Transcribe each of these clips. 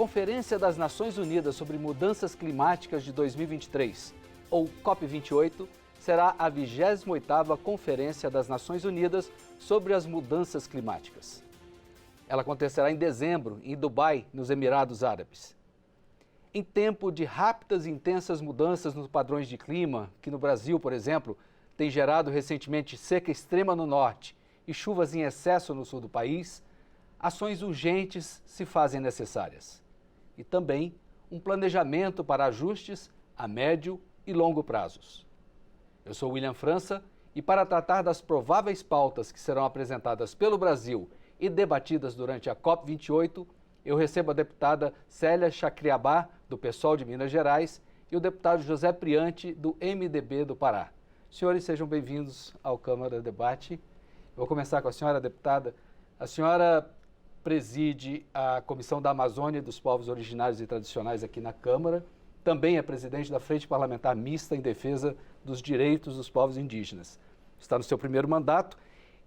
Conferência das Nações Unidas sobre Mudanças Climáticas de 2023, ou COP28, será a 28ª Conferência das Nações Unidas sobre as Mudanças Climáticas. Ela acontecerá em dezembro, em Dubai, nos Emirados Árabes. Em tempo de rápidas e intensas mudanças nos padrões de clima, que no Brasil, por exemplo, tem gerado recentemente seca extrema no norte e chuvas em excesso no sul do país, ações urgentes se fazem necessárias. E também um planejamento para ajustes a médio e longo prazos. Eu sou William França e para tratar das prováveis pautas que serão apresentadas pelo Brasil e debatidas durante a COP28, eu recebo a deputada Célia Chacriabá, do PSOL de Minas Gerais, e o deputado José Priante, do MDB do Pará. Senhores, sejam bem-vindos ao Câmara Debate. Vou começar com a senhora, deputada. A senhora preside a Comissão da Amazônia e dos Povos Originários e Tradicionais aqui na Câmara. Também é presidente da Frente Parlamentar Mista em Defesa dos Direitos dos Povos Indígenas. Está no seu primeiro mandato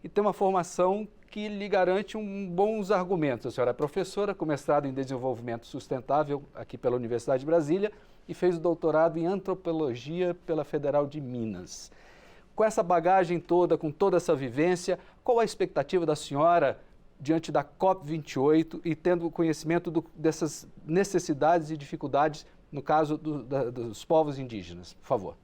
e tem uma formação que lhe garante bons argumentos. A senhora é professora, com mestrado em Desenvolvimento Sustentável aqui pela Universidade de Brasília e fez o doutorado em Antropologia pela Federal de Minas. Com essa bagagem toda, com toda essa vivência, qual a expectativa da senhora diante da COP28 e tendo conhecimento dessas necessidades e dificuldades no caso dos povos indígenas? Por favor.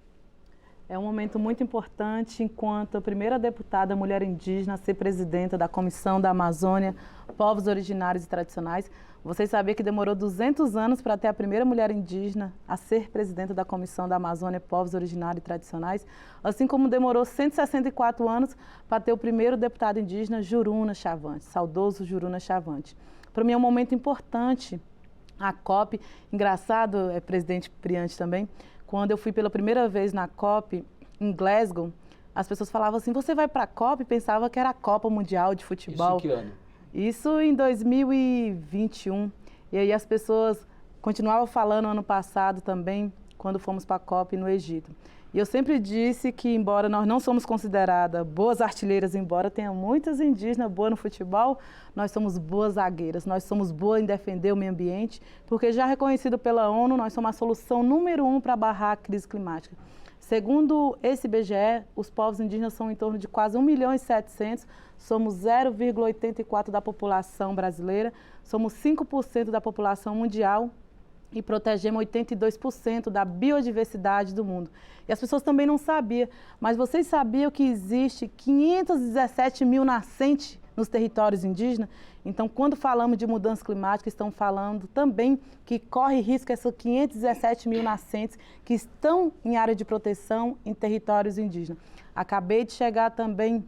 É um momento muito importante enquanto a primeira deputada mulher indígena a ser presidenta da Comissão da Amazônia, Povos Originários e Tradicionais. Vocês sabiam que demorou 200 anos para ter a primeira mulher indígena a ser presidenta da Comissão da Amazônia, Povos Originários e Tradicionais, assim como demorou 164 anos para ter o primeiro deputado indígena, Juruna Chavante, saudoso Juruna Chavante. Para mim é um momento importante a COP, engraçado, presidente Priante também, quando eu fui pela primeira vez na COP em Glasgow, as pessoas falavam assim, você vai para a COP e pensava que era a Copa Mundial de Futebol. Isso em que ano? Isso em 2021. E aí as pessoas continuavam falando ano passado também, quando fomos para a COP no Egito. E eu sempre disse que, embora nós não somos consideradas boas artilheiras, embora tenha muitas indígenas boas no futebol, nós somos boas zagueiras, nós somos boas em defender o meio ambiente, porque já reconhecido pela ONU, nós somos a solução número 1 para barrar a crise climática. Segundo esse IBGE, os povos indígenas são em torno de quase 1.700.000, somos 0,84% da população brasileira, somos 5% da população mundial, e protegemos 82% da biodiversidade do mundo. E as pessoas também não sabiam, mas vocês sabiam que existe 517 mil nascentes nos territórios indígenas? Então, quando falamos de mudança climática, estamos falando também que corre risco essas 517 mil nascentes que estão em área de proteção em territórios indígenas. Acabei de chegar também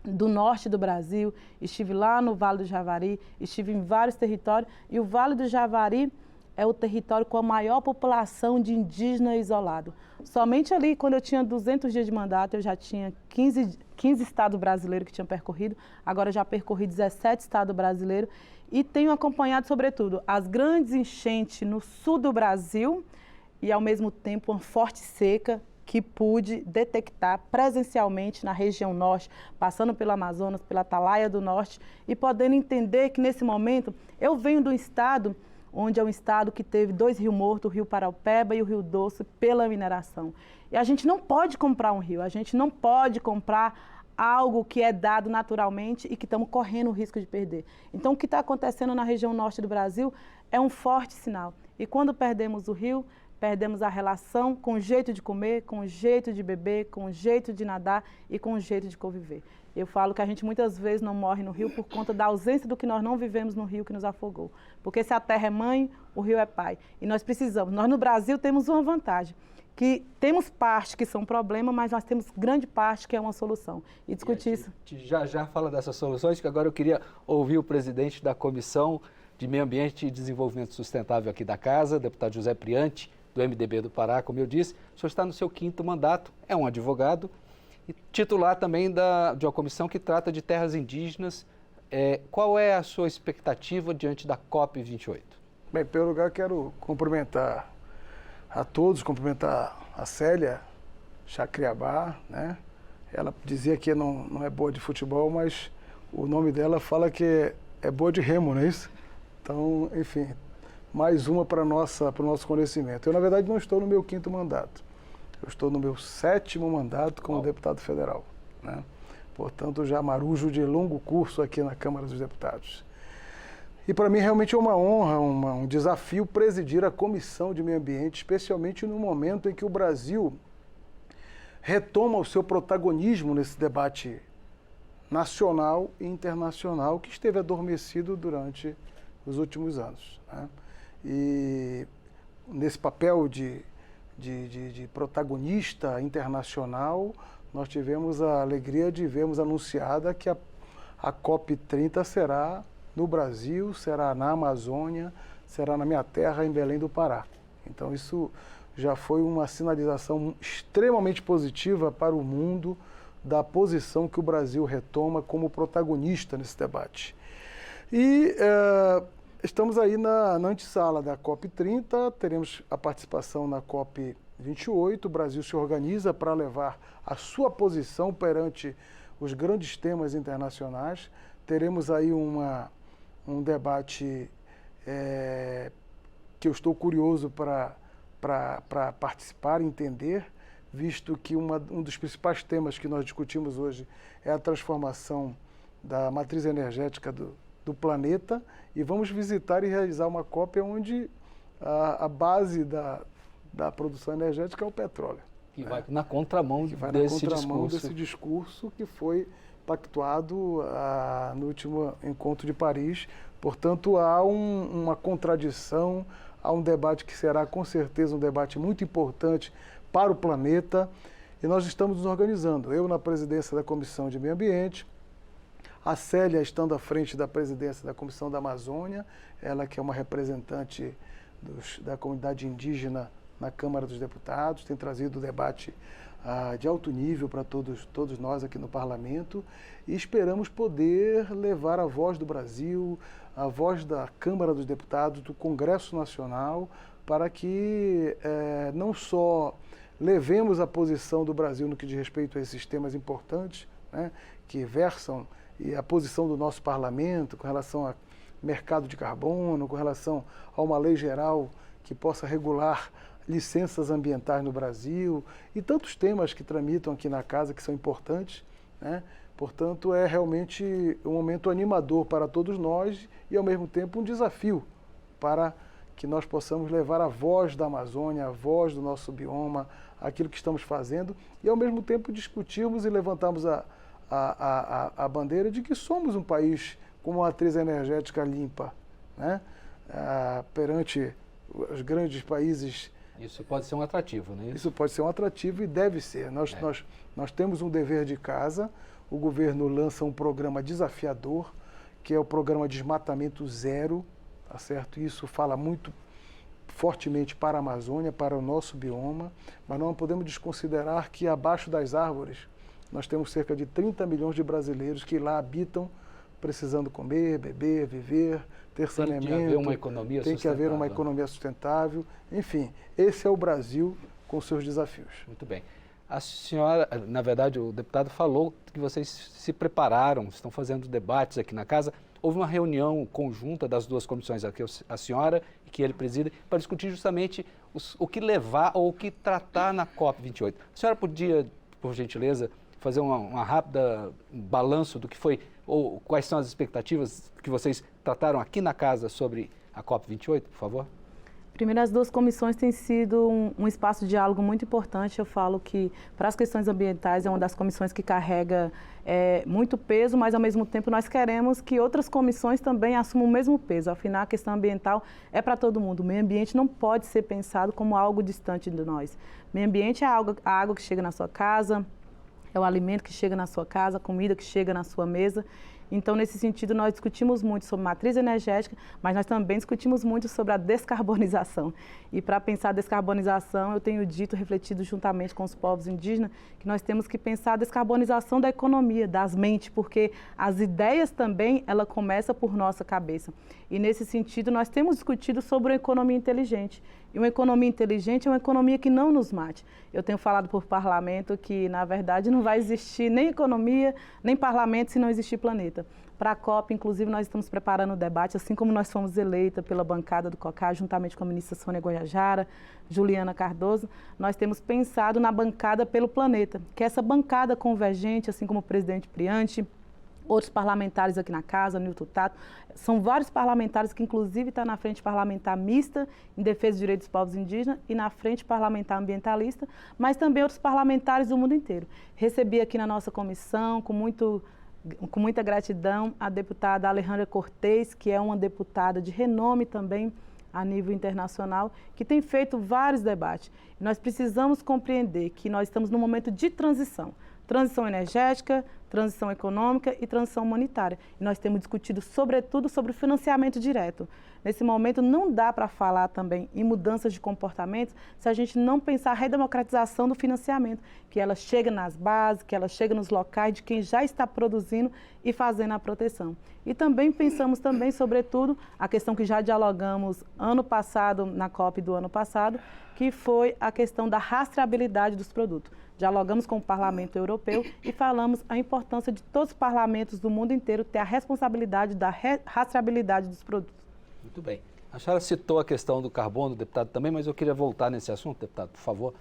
do norte do Brasil, estive lá no Vale do Javari, estive em vários territórios, e o Vale do Javari é o território com a maior população de indígena isolado. Somente ali, quando eu tinha 200 dias de mandato, eu já tinha 15 estados brasileiros que tinham percorrido, agora já percorri 17 estados brasileiros e tenho acompanhado, sobretudo, as grandes enchentes no sul do Brasil e, ao mesmo tempo, uma forte seca que pude detectar presencialmente na região norte, passando pelo Amazonas, pela Atalaia do Norte e podendo entender que, nesse momento, eu venho de um estado onde é um estado que teve 2 rios mortos, o Rio Paraupeba e o Rio Doce, pela mineração. E a gente não pode comprar um rio, a gente não pode comprar algo que é dado naturalmente e que estamos correndo o risco de perder. Então, o que está acontecendo na região norte do Brasil é um forte sinal. E quando perdemos o rio, perdemos a relação com o jeito de comer, com o jeito de beber, com o jeito de nadar e com o jeito de conviver. Eu falo que a gente muitas vezes não morre no rio por conta da ausência do que nós não vivemos no rio que nos afogou. Porque se a terra é mãe, o rio é pai. E nós precisamos. Nós no Brasil temos uma vantagem, que temos parte que são um problema, mas nós temos grande parte que é uma solução. E discutir isso. Já fala dessas soluções, que agora eu queria ouvir o presidente da Comissão de Meio Ambiente e Desenvolvimento Sustentável aqui da Casa, deputado José Priante, do MDB do Pará, como eu disse. O senhor está no seu 5º mandato, é um advogado e titular também de uma comissão que trata de terras indígenas. Qual é a sua expectativa diante da COP28? Bem, em primeiro lugar, quero cumprimentar a todos, cumprimentar a Célia Chacriabá, né? Ela dizia que não é boa de futebol, mas o nome dela fala que é boa de remo, não é isso? Então, enfim, mais uma para o nosso conhecimento. Eu, na verdade, não estou no meu 5º mandato. Eu estou no meu 7º mandato como deputado federal, né? Portanto, já marujo de longo curso aqui na Câmara dos Deputados. E para mim realmente é uma honra, um desafio presidir a Comissão de Meio Ambiente, especialmente no momento em que o Brasil retoma o seu protagonismo nesse debate nacional e internacional que esteve adormecido durante os últimos anos, né? E nesse papel de protagonista internacional, nós tivemos a alegria de vermos anunciada que a COP30 será no Brasil, será na Amazônia, será na minha terra, em Belém do Pará. Então isso já foi uma sinalização extremamente positiva para o mundo da posição que o Brasil retoma como protagonista nesse debate. E estamos aí na antessala da COP30, teremos a participação na COP28, o Brasil se organiza para levar a sua posição perante os grandes temas internacionais. Teremos aí um debate que eu estou curioso para participar, entender, visto que um dos principais temas que nós discutimos hoje é a transformação da matriz energética do planeta, e vamos visitar e realizar uma COP onde a base da produção energética é o petróleo. Que vai na contramão desse discurso que foi pactuado no último encontro de Paris. Portanto, há uma contradição, há um debate que será com certeza um debate muito importante para o planeta, e nós estamos nos organizando. Eu na presidência da Comissão de Meio Ambiente, a Célia estando à frente da presidência da Comissão da Amazônia, ela que é uma representante da comunidade indígena na Câmara dos Deputados, tem trazido debate de alto nível para todos nós aqui no Parlamento, e esperamos poder levar a voz do Brasil, a voz da Câmara dos Deputados, do Congresso Nacional, para que não só levemos a posição do Brasil no que diz respeito a esses temas importantes, né, que versam, e a posição do nosso Parlamento com relação a mercado de carbono, com relação a uma lei geral que possa regular licenças ambientais no Brasil e tantos temas que tramitam aqui na casa que são importantes, né? Portanto, é realmente um momento animador para todos nós e, ao mesmo tempo, um desafio para que nós possamos levar a voz da Amazônia, a voz do nosso bioma, aquilo que estamos fazendo, e, ao mesmo tempo, discutirmos e levantarmos a bandeira de que somos um país com uma matriz energética limpa, né? Perante os grandes países. Isso pode ser um atrativo, né? Isso pode ser um atrativo e deve ser. Nós temos um dever de casa. O governo lança um programa desafiador, que é o programa Desmatamento Zero, tá certo? Isso fala muito fortemente para a Amazônia, para o nosso bioma, mas não podemos desconsiderar que abaixo das árvores nós temos cerca de 30 milhões de brasileiros que lá habitam precisando comer, beber, viver, ter saneamento. Tem que haver uma economia sustentável. Tem que haver uma economia sustentável. Enfim, esse é o Brasil com seus desafios. Muito bem. A senhora, na verdade, o deputado falou que vocês se prepararam, estão fazendo debates aqui na casa. Houve uma reunião conjunta das duas comissões, aqui a senhora e que ele preside, para discutir justamente o que levar ou o que tratar na COP28. A senhora podia, por gentileza, fazer uma rápida balanço do que foi, ou quais são as expectativas que vocês trataram aqui na casa sobre a COP28, por favor? Primeiro, as duas comissões têm sido um espaço de diálogo muito importante. Eu falo que, para as questões ambientais, é uma das comissões que carrega muito peso, mas, ao mesmo tempo, nós queremos que outras comissões também assumam o mesmo peso. Afinal, a questão ambiental é para todo mundo. O meio ambiente não pode ser pensado como algo distante de nós. O meio ambiente é a água que chega na sua casa, é o alimento que chega na sua casa, a comida que chega na sua mesa. Então, nesse sentido, nós discutimos muito sobre matriz energética, mas nós também discutimos muito sobre a descarbonização. E para pensar a descarbonização, eu tenho dito, refletido juntamente com os povos indígenas, que nós temos que pensar a descarbonização da economia, das mentes, porque as ideias também, ela começa por nossa cabeça. E nesse sentido, nós temos discutido sobre uma economia inteligente. E uma economia inteligente é uma economia que não nos mate. Eu tenho falado por parlamento que, na verdade, não vai existir nem economia, nem parlamento se não existir planeta. planeta. Para a COP, inclusive, nós estamos preparando o debate, assim como nós fomos eleita pela bancada do COCAR, juntamente com a ministra Sônia Guajajara, Juliana Cardoso, nós temos pensado na bancada pelo planeta, que é essa bancada convergente, assim como o presidente Priante, outros parlamentares aqui na casa, Nilton Tato, são vários parlamentares que inclusive estão na frente parlamentar mista em defesa dos direitos dos povos indígenas e na frente parlamentar ambientalista, mas também outros parlamentares do mundo inteiro. Recebi aqui na nossa comissão, com muita gratidão, a deputada Alejandra Cortez, que é uma deputada de renome também a nível internacional, que tem feito vários debates. Nós precisamos compreender que nós estamos num momento de transição energética, transição econômica e transição humanitária. E nós temos discutido, sobretudo, sobre o financiamento direto. Nesse momento, não dá para falar também em mudanças de comportamentos se a gente não pensar a redemocratização do financiamento, que ela chega nas bases, que ela chega nos locais de quem já está produzindo e fazendo a proteção. E também pensamos também, sobretudo, a questão que já dialogamos ano passado, na COP do ano passado, que foi a questão da rastreabilidade dos produtos. Dialogamos com o Parlamento Europeu e falamos a importância de todos os parlamentos do mundo inteiro ter a responsabilidade da rastreabilidade dos produtos. Muito bem. A senhora citou a questão do carbono, deputado, também, mas eu queria voltar nesse assunto, deputado, por favor.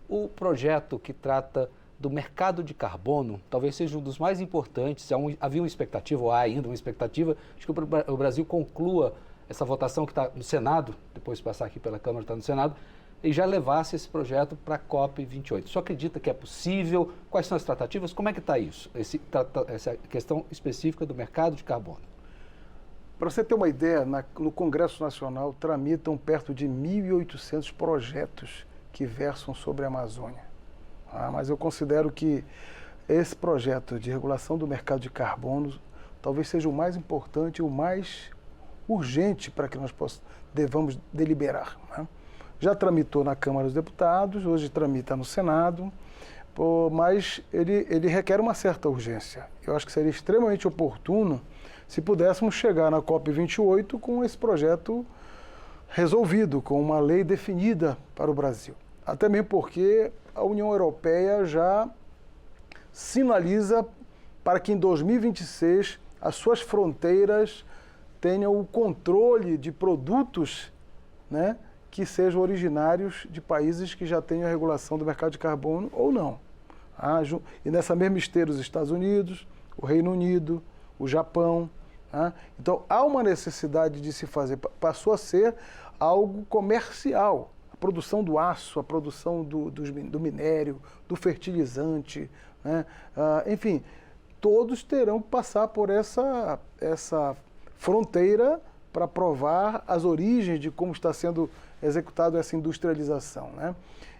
O projeto que trata do mercado de carbono talvez seja um dos mais importantes. Havia uma expectativa, ou há ainda uma expectativa, de que o Brasil conclua essa votação que está no Senado, depois de passar aqui pela Câmara, está no Senado, e já levasse esse projeto para a COP28. O senhor acredita que é possível? Quais são as tratativas? Como é que está isso? Essa questão específica do mercado de carbono. Para você ter uma ideia, no Congresso Nacional tramitam perto de 1.800 projetos que versam sobre a Amazônia. Mas eu considero que esse projeto de regulação do mercado de carbono talvez seja o mais importante, o mais urgente para que nós devamos deliberar. Já tramitou na Câmara dos Deputados, hoje tramita no Senado, mas ele requer uma certa urgência. Eu acho que seria extremamente oportuno se pudéssemos chegar na COP28 com esse projeto resolvido, com uma lei definida para o Brasil. Até mesmo porque a União Europeia já sinaliza para que em 2026 as suas fronteiras tenham o controle de produtos, né, que sejam originários de países que já tenham a regulação do mercado de carbono ou não. E nessa mesma esteira os Estados Unidos, o Reino Unido, o Japão. Então há uma necessidade de se fazer, passou a ser algo comercial. A produção do aço, a produção do minério, do fertilizante, né? Enfim, todos terão que passar por essa fronteira para provar as origens de como está sendo executada essa industrialização, né?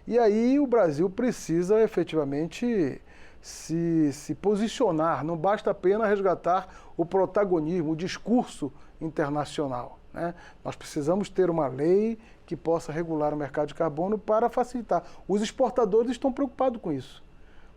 E aí o Brasil precisa efetivamente se posicionar, não basta apenas resgatar o protagonismo, o discurso internacional, né? Nós precisamos ter uma lei que possa regular o mercado de carbono para facilitar. Os exportadores estão preocupados com isso,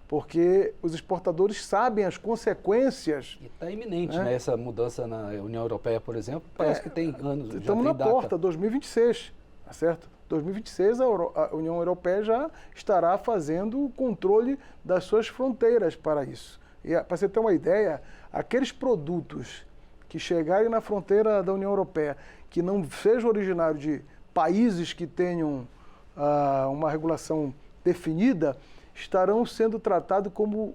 porque os exportadores sabem as consequências. E está iminente, né? Essa mudança na União Europeia, por exemplo, parece que tem anos. Estamos na porta, 2026, tá certo? 2026 a União Europeia já estará fazendo o controle das suas fronteiras para isso. E para você ter uma ideia, aqueles produtos que chegarem na fronteira da União Europeia, que não sejam originários de países que tenham uma regulação definida, estarão sendo tratados como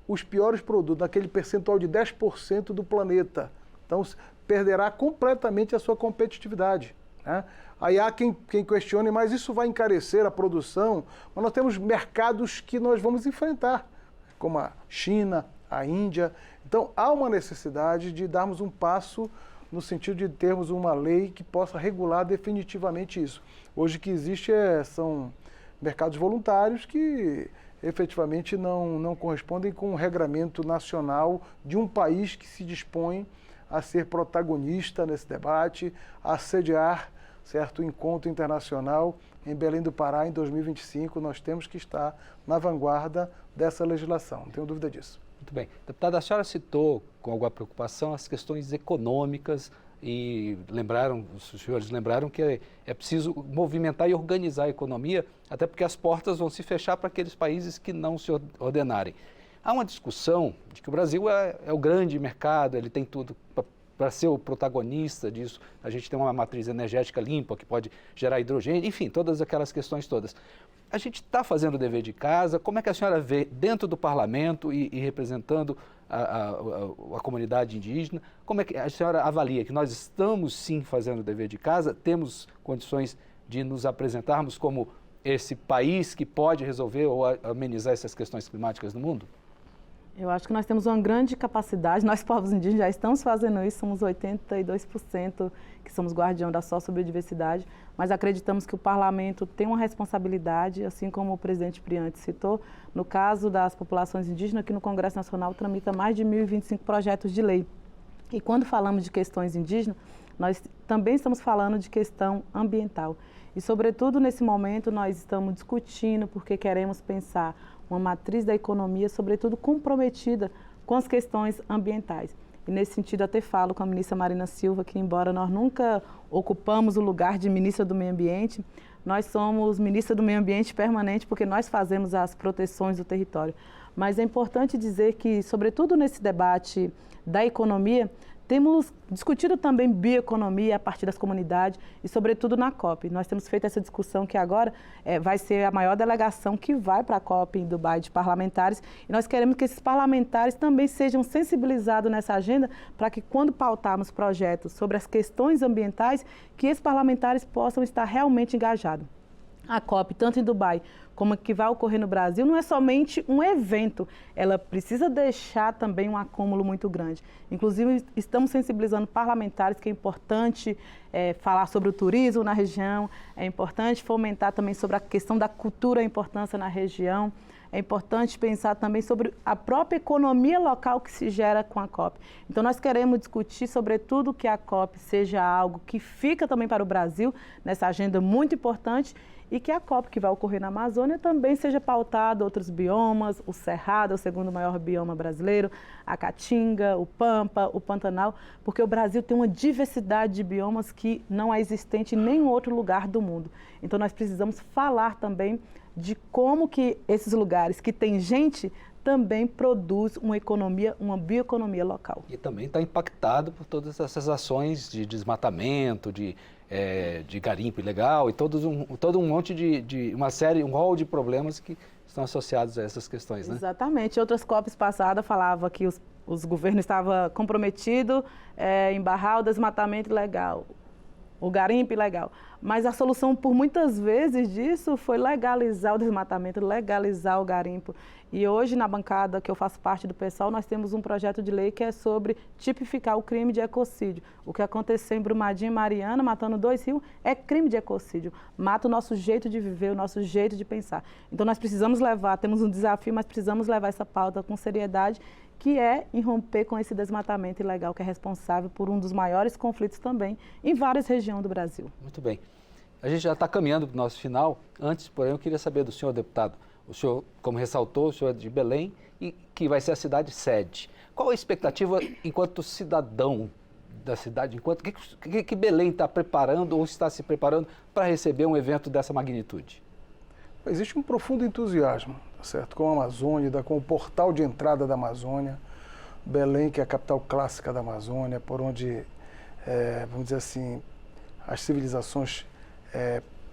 os piores produtos, naquele percentual de 10% do planeta. Então, perderá completamente a sua competitividade, né? Aí há quem questione, mas isso vai encarecer a produção? Mas nós temos mercados que nós vamos enfrentar, como a China, a Índia. Então, há uma necessidade de darmos um passo no sentido de termos uma lei que possa regular definitivamente isso. Hoje o que existe são mercados voluntários que efetivamente não correspondem com o regramento nacional de um país que se dispõe a ser protagonista nesse debate, a sediar certo encontro internacional em Belém do Pará em 2025. Nós temos que estar na vanguarda dessa legislação, não tenho dúvida disso. Muito bem. Deputada, a senhora citou com alguma preocupação as questões econômicas e os senhores lembraram que é preciso movimentar e organizar a economia, até porque as portas vão se fechar para aqueles países que não se ordenarem. Há uma discussão de que o Brasil é o grande mercado, ele tem tudo para ser o protagonista disso. A gente tem uma matriz energética limpa que pode gerar hidrogênio, enfim, todas aquelas questões todas. A gente está fazendo o dever de casa. Como é que a senhora vê dentro do parlamento e representando a comunidade indígena, como é que a senhora avalia que nós estamos sim fazendo o dever de casa, temos condições de nos apresentarmos como esse país que pode resolver ou amenizar essas questões climáticas no mundo? Eu acho que nós temos uma grande capacidade, nós povos indígenas já estamos fazendo isso, somos 82% que somos guardião da sociobiodiversidade, mas acreditamos que o parlamento tem uma responsabilidade, assim como o presidente Priante citou, no caso das populações indígenas, que no Congresso Nacional tramita mais de 1.025 projetos de lei. E quando falamos de questões indígenas, nós também estamos falando de questão ambiental. E, sobretudo, nesse momento, nós estamos discutindo porque queremos pensar uma matriz da economia, sobretudo comprometida com as questões ambientais. E, nesse sentido, até falo com a ministra Marina Silva que, embora nós nunca ocupamos o lugar de ministra do Meio Ambiente, nós somos ministra do Meio Ambiente permanente porque nós fazemos as proteções do território. Mas é importante dizer que, sobretudo nesse debate da economia, temos discutido também bioeconomia a partir das comunidades e, sobretudo, na COP. Nós temos feito essa discussão que agora vai ser a maior delegação que vai para a COP em Dubai de parlamentares. E nós queremos que esses parlamentares também sejam sensibilizados nessa agenda para que, quando pautarmos projetos sobre as questões ambientais, que esses parlamentares possam estar realmente engajados. A COP, tanto em Dubai como que vai ocorrer no Brasil, não é somente um evento, ela precisa deixar também um acúmulo muito grande. Inclusive, estamos sensibilizando parlamentares que é importante falar sobre o turismo na região, é importante fomentar também sobre a questão da cultura, a importância na região, é importante pensar também sobre a própria economia local que se gera com a COP. Então, nós queremos discutir, sobretudo, que a COP seja algo que fica também para o Brasil, nessa agenda muito importante, e que a COP que vai ocorrer na Amazônia também seja pautada outros biomas, o Cerrado, o segundo maior bioma brasileiro, a Caatinga, o Pampa, o Pantanal, porque o Brasil tem uma diversidade de biomas que não é existente em nenhum outro lugar do mundo. Então, nós precisamos falar também de como que esses lugares que tem gente também produz uma economia, uma bioeconomia local. E também está impactado por todas essas ações de desmatamento, de garimpo ilegal e todo um monte um rol de problemas que estão associados a essas questões, né? Exatamente. Outras COPs passadas falavam que os governos estavam comprometidos em barrar o desmatamento ilegal, o garimpo ilegal. Mas a solução, por muitas vezes, disso foi legalizar o desmatamento, legalizar o garimpo. E hoje, na bancada que eu faço parte do PSOL, nós temos um projeto de lei que é sobre tipificar o crime de ecocídio. O que aconteceu em Brumadinho e Mariana, matando 2 rios, é crime de ecocídio. Mata o nosso jeito de viver, o nosso jeito de pensar. Então, nós precisamos temos um desafio, mas precisamos levar essa pauta com seriedade, que é em romper com esse desmatamento ilegal, que é responsável por um dos maiores conflitos também em várias regiões do Brasil. Muito bem. A gente já está caminhando para o nosso final. Antes, porém, eu queria saber do senhor, deputado. O senhor, como ressaltou, o senhor é de Belém e que vai ser a cidade sede. Qual a expectativa enquanto cidadão da cidade? Que Belém está preparando ou está se preparando para receber um evento dessa magnitude? Existe um profundo entusiasmo, certo? Com a Amazônia, com o portal de entrada da Amazônia. Belém, que é a capital clássica da Amazônia, por onde, vamos dizer assim, as civilizações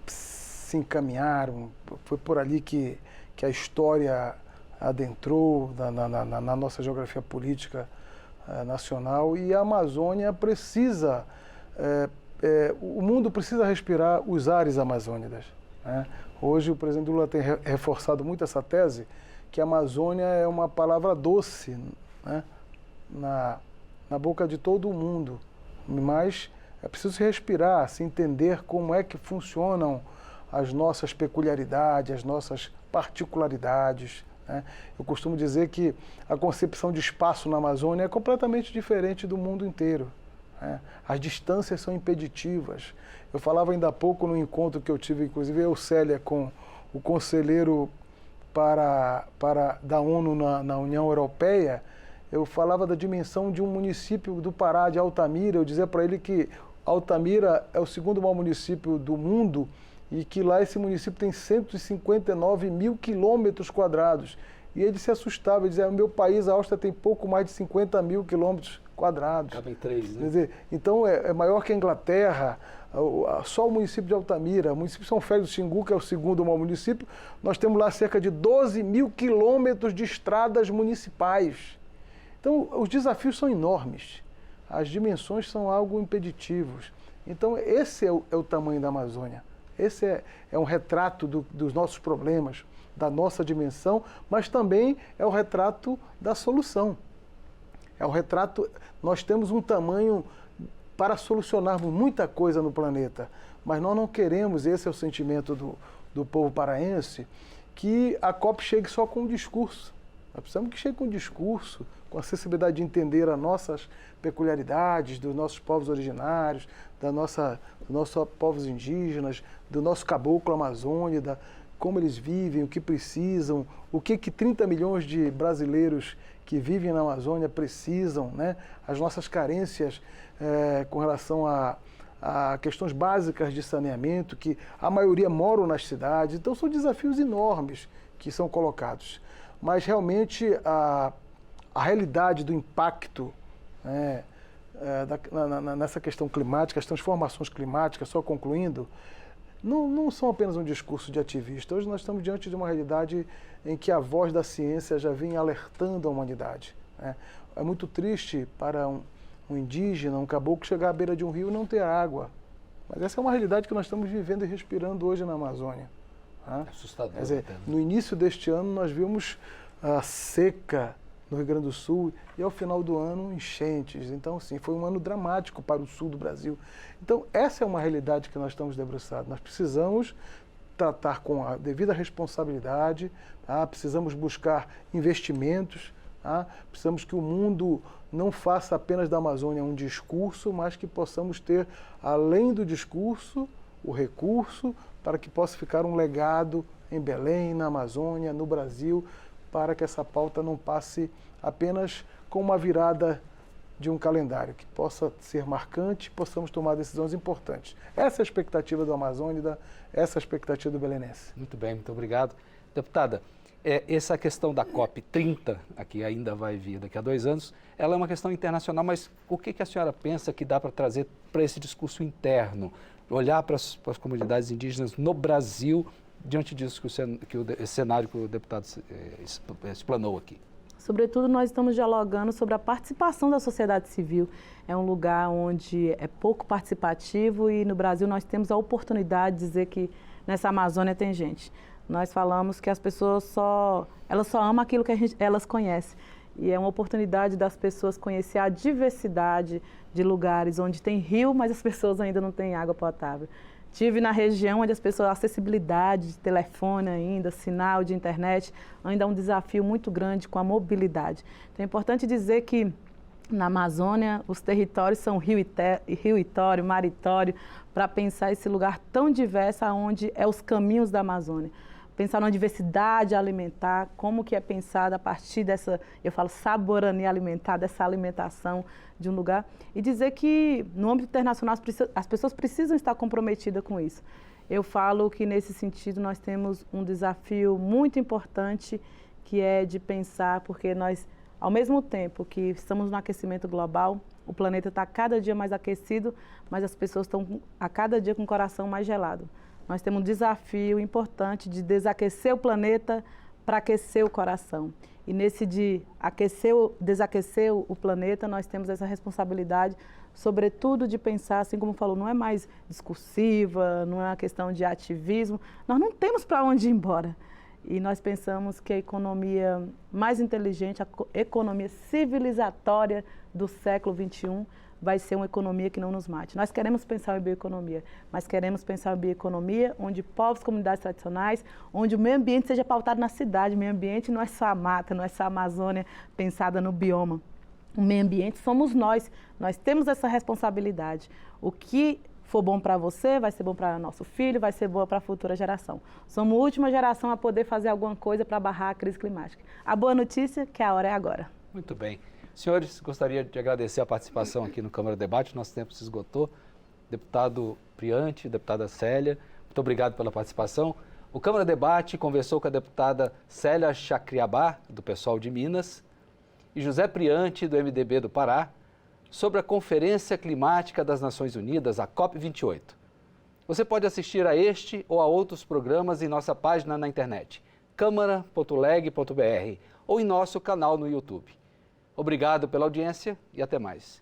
se encaminharam. Foi por ali que a história adentrou na nossa geografia política nacional, e a Amazônia precisa, o mundo precisa respirar os ares amazônicos, né? Hoje o presidente Lula tem reforçado muito essa tese, que a Amazônia é uma palavra doce, né, na boca de todo mundo, mas é preciso se respirar, se entender como é que funcionam as nossas peculiaridades, as nossas particularidades, né? Eu costumo dizer que a concepção de espaço na Amazônia é completamente diferente do mundo inteiro, né? As distâncias são impeditivas. Eu falava ainda há pouco no encontro que eu tive, inclusive eu, Célia, com o conselheiro da ONU na União Europeia. Eu falava da dimensão de um município do Pará, de Altamira. Eu dizia para ele que Altamira é o segundo maior município do mundo e que lá esse município tem 159 mil quilômetros quadrados. E ele se assustava, ele dizia, o meu país, a Áustria, tem pouco mais de 50 mil quilômetros quadrados. Cabem 3, né? Quer dizer, então é maior que a Inglaterra, só o município de Altamira, o município de São Félix do Xingu, que é o segundo maior município, nós temos lá cerca de 12 mil quilômetros de estradas municipais. Então, os desafios são enormes, as dimensões são algo impeditivos. Então, esse é o tamanho da Amazônia. Esse é um retrato dos nossos problemas, da nossa dimensão, mas também é o retrato da solução. É o retrato, nós temos um tamanho para solucionarmos muita coisa no planeta, mas nós não queremos, esse é o sentimento do povo paraense, que a COP chegue só com um discurso. Nós precisamos que chegue com um discurso, com a sensibilidade de entender as nossas peculiaridades, dos nossos povos originários, dos nossos povos indígenas, do nosso caboclo amazônico, como eles vivem, o que precisam, o que 30 milhões de brasileiros que vivem na Amazônia precisam, né? As nossas carências com relação a questões básicas de saneamento, que a maioria moram nas cidades. Então, são desafios enormes que são colocados. Mas, realmente, a realidade do impacto nessa questão climática, as transformações climáticas, só concluindo, não são apenas um discurso de ativista. Hoje nós estamos diante de uma realidade em que a voz da ciência já vem alertando a humanidade, né? É muito triste para um indígena, um caboclo, chegar à beira de um rio e não ter água. Mas essa é uma realidade que nós estamos vivendo e respirando hoje na Amazônia. Né? É assustador. Quer dizer, no início deste ano nós vimos a seca no Rio Grande do Sul e ao final do ano enchentes. Então, sim, foi um ano dramático para o sul do Brasil. Então, essa é uma realidade que nós estamos debruçados. Nós precisamos tratar com a devida responsabilidade, tá? Precisamos buscar investimentos, tá? Precisamos que o mundo não faça apenas da Amazônia um discurso, mas que possamos ter, além do discurso, o recurso para que possa ficar um legado em Belém, na Amazônia, no Brasil, para que essa pauta não passe apenas com uma virada de um calendário, que possa ser marcante, possamos tomar decisões importantes. Essa é a expectativa do Amazônia, essa é a expectativa do belenense. Muito bem, muito obrigado. Deputada, essa questão da COP30, que ainda vai vir daqui a 2 anos, ela é uma questão internacional, mas o que a senhora pensa que dá para trazer para esse discurso interno? Olhar para as comunidades indígenas no Brasil, diante disso esse cenário que o deputado explanou aqui? Sobretudo, nós estamos dialogando sobre a participação da sociedade civil. É um lugar onde é pouco participativo e no Brasil nós temos a oportunidade de dizer que nessa Amazônia tem gente. Nós falamos que as pessoas elas só amam aquilo que elas conhecem. E é uma oportunidade das pessoas conhecer a diversidade de lugares onde tem rio, mas as pessoas ainda não têm água potável. Tive na região onde as pessoas, a acessibilidade de telefone ainda, sinal de internet, ainda é um desafio muito grande com a mobilidade. Então é importante dizer que na Amazônia os territórios são rio-itório, mar-itório, para pensar esse lugar tão diverso onde é os caminhos da Amazônia. Pensar na diversidade alimentar, como que é pensada a partir dessa, eu falo, soberania alimentar, dessa alimentação de um lugar. E dizer que, no âmbito internacional, as pessoas precisam estar comprometidas com isso. Eu falo que, nesse sentido, nós temos um desafio muito importante, que é de pensar, porque nós, ao mesmo tempo que estamos no aquecimento global, o planeta está cada dia mais aquecido, mas as pessoas estão a cada dia com o coração mais gelado. Nós temos um desafio importante de desaquecer o planeta para aquecer o coração. E nesse de desaquecer o planeta, nós temos essa responsabilidade, sobretudo de pensar, assim como falou, não é mais discursiva, não é uma questão de ativismo, nós não temos para onde ir embora. E nós pensamos que a economia mais inteligente, a economia civilizatória do século XXI, vai ser uma economia que não nos mate. Nós queremos pensar em bioeconomia, mas queremos pensar em bioeconomia onde povos, comunidades tradicionais, onde o meio ambiente seja pautado na cidade. O meio ambiente não é só a mata, não é só a Amazônia pensada no bioma. O meio ambiente somos nós temos essa responsabilidade. O que for bom para você, vai ser bom para nosso filho, vai ser bom para a futura geração. Somos a última geração a poder fazer alguma coisa para barrar a crise climática. A boa notícia é que a hora é agora. Muito bem. Senhores, gostaria de agradecer a participação aqui no Câmara Debate, nosso tempo se esgotou. Deputado Priante, deputada Célia, deputado Muito obrigado pela participação. O Câmara Debate conversou com a deputada Célia Chacriabá, do PSOL de Minas, e José Priante, do MDB do Pará, sobre a Conferência Climática das Nações Unidas, a COP28. Você pode assistir a este ou a outros programas em nossa página na internet, câmara.leg.br, ou em nosso canal no YouTube. Obrigado pela audiência e até mais.